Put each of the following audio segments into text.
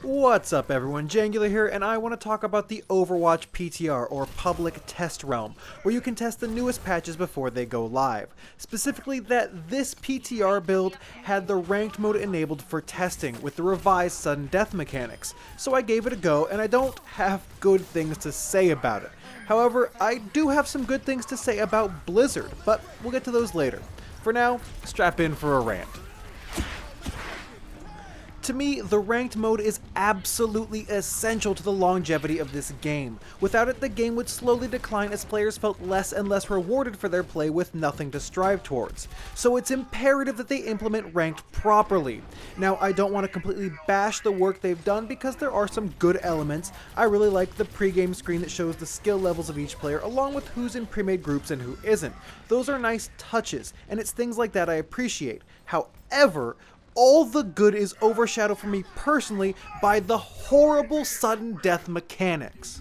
What's up everyone, Jangular here, and I want to talk about the Overwatch PTR, or Public Test Realm, where you can test the newest patches before they go live. Specifically that this PTR build had the ranked mode enabled for testing with the revised sudden death mechanics, so I gave it a go and I don't have good things to say about it. However, I do have some good things to say about Blizzard, but we'll get to those later. For now, strap in for a rant. To me, the ranked mode is absolutely essential to the longevity of this game. Without it, the game would slowly decline as players felt less and less rewarded for their play with nothing to strive towards. So it's imperative that they implement ranked properly. Now, I don't want to completely bash the work they've done because there are some good elements. I really like the pregame screen that shows the skill levels of each player along with who's in pre-made groups and who isn't. Those are nice touches, and it's things like that I appreciate. However, all the good is overshadowed for me personally by the horrible sudden death mechanics.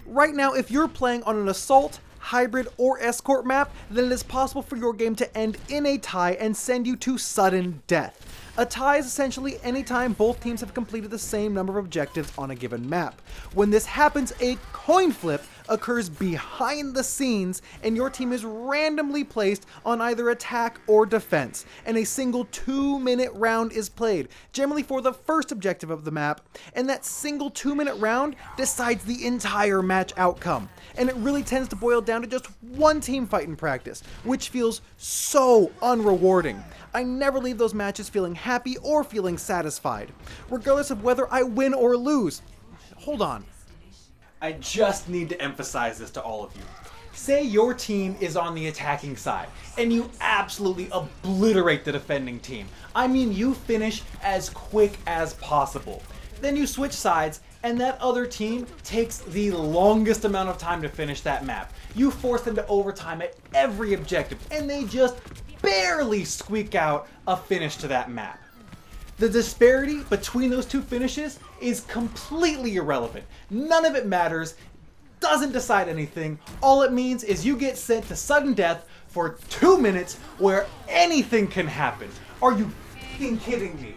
Right now, if you're playing on an assault, hybrid, or escort map, then it is possible for your game to end in a tie and send you to sudden death. A tie is essentially any time both teams have completed the same number of objectives on a given map. When this happens, a coin flip occurs behind the scenes and your team is randomly placed on either attack or defense, and a single 2-minute round is played, generally for the first objective of the map, and that single 2-minute round decides the entire match outcome. And it really tends to boil down to just one team fight in practice, which feels so unrewarding. I never leave those matches feeling happy or feeling satisfied, regardless of whether I win or lose. Hold on. I just need to emphasize this to all of you. Say your team is on the attacking side, and you absolutely obliterate the defending team. I mean, you finish as quick as possible. Then you switch sides, and that other team takes the longest amount of time to finish that map. You force them to overtime at every objective, and they just barely squeak out a finish to that map. The disparity between those two finishes is completely irrelevant. None of it matters, doesn't decide anything. All it means is you get sent to sudden death for 2 minutes where anything can happen. Are you f***ing kidding me?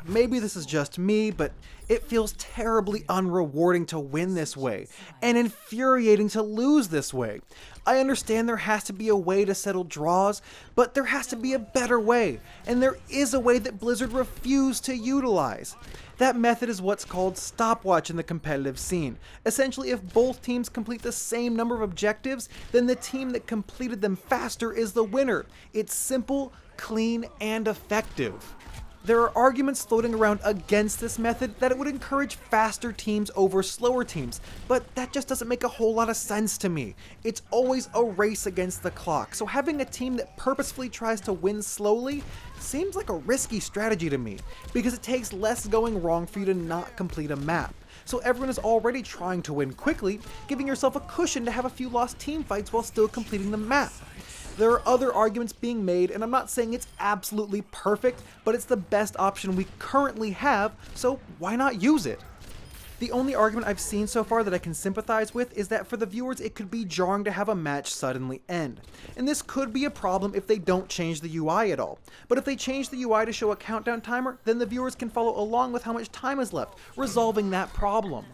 Maybe this is just me, but it feels terribly unrewarding to win this way, and infuriating to lose this way. I understand there has to be a way to settle draws, but there has to be a better way, and there is a way that Blizzard refused to utilize. That method is what's called stopwatch in the competitive scene. Essentially, if both teams complete the same number of objectives, then the team that completed them faster is the winner. It's simple, clean, and effective. There are arguments floating around against this method that it would encourage faster teams over slower teams, but that just doesn't make a whole lot of sense to me. It's always a race against the clock, so having a team that purposefully tries to win slowly seems like a risky strategy to me, because it takes less going wrong for you to not complete a map. So everyone is already trying to win quickly, giving yourself a cushion to have a few lost team fights while still completing the map. There are other arguments being made, and I'm not saying it's absolutely perfect, but it's the best option we currently have, so why not use it? The only argument I've seen so far that I can sympathize with is that for the viewers it could be jarring to have a match suddenly end. And this could be a problem if they don't change the UI at all. But if they change the UI to show a countdown timer, then the viewers can follow along with how much time is left, resolving that problem.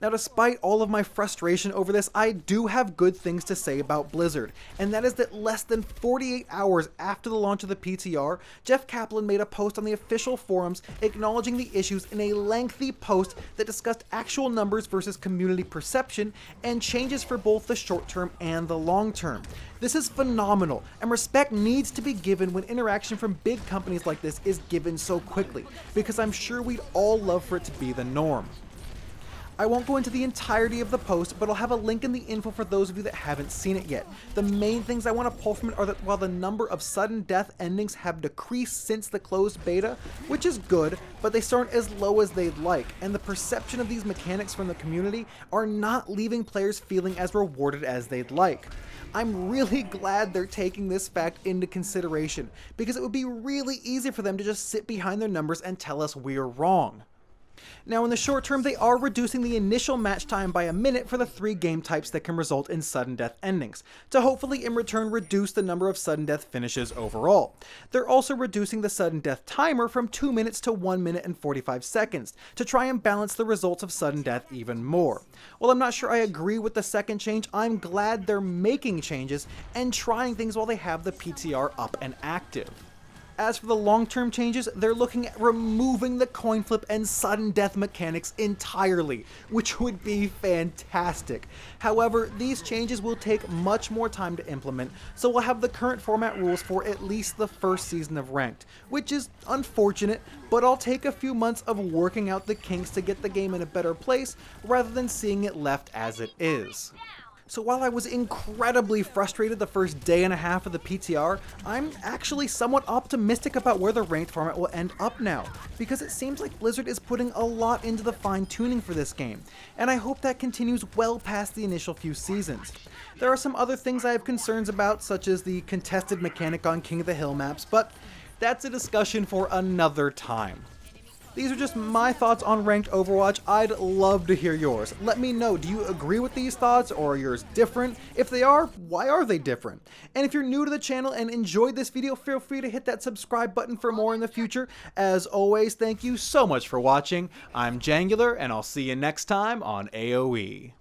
Now, despite all of my frustration over this, I do have good things to say about Blizzard, and that is that less than 48 hours after the launch of the PTR, Jeff Kaplan made a post on the official forums acknowledging the issues in a lengthy post that discussed actual numbers versus community perception and changes for both the short term and the long term. This is phenomenal, and respect needs to be given when interaction from big companies like this is given so quickly, because I'm sure we'd all love for it to be the norm. I won't go into the entirety of the post, but I'll have a link in the info for those of you that haven't seen it yet. The main things I want to pull from it are that while the number of sudden death endings have decreased since the closed beta, which is good, but they aren't as low as they'd like, and the perception of these mechanics from the community are not leaving players feeling as rewarded as they'd like. I'm really glad they're taking this fact into consideration, because it would be really easy for them to just sit behind their numbers and tell us we're wrong. Now in the short term, they are reducing the initial match time by a minute for the 3 game types that can result in sudden death endings, to hopefully in return reduce the number of sudden death finishes overall. They're also reducing the sudden death timer from 2 minutes to 1 minute and 45 seconds, to try and balance the results of sudden death even more. While I'm not sure I agree with the second change, I'm glad they're making changes and trying things while they have the PTR up and active. As for the long-term changes, they're looking at removing the coin flip and sudden death mechanics entirely, which would be fantastic. However, these changes will take much more time to implement, so we'll have the current format rules for at least the first season of Ranked, which is unfortunate, but I'll take a few months of working out the kinks to get the game in a better place, rather than seeing it left as it is. So while I was incredibly frustrated the first day and a half of the PTR, I'm actually somewhat optimistic about where the ranked format will end up now, because it seems like Blizzard is putting a lot into the fine-tuning for this game, and I hope that continues well past the initial few seasons. There are some other things I have concerns about, such as the contested mechanic on King of the Hill maps, but that's a discussion for another time. These are just my thoughts on Ranked Overwatch. I'd love to hear yours. Let me know, do you agree with these thoughts, or are yours different? If they are, why are they different? And if you're new to the channel and enjoyed this video, feel free to hit that subscribe button for more in the future. As always, thank you so much for watching. I'm Jangular, and I'll see you next time on AoE.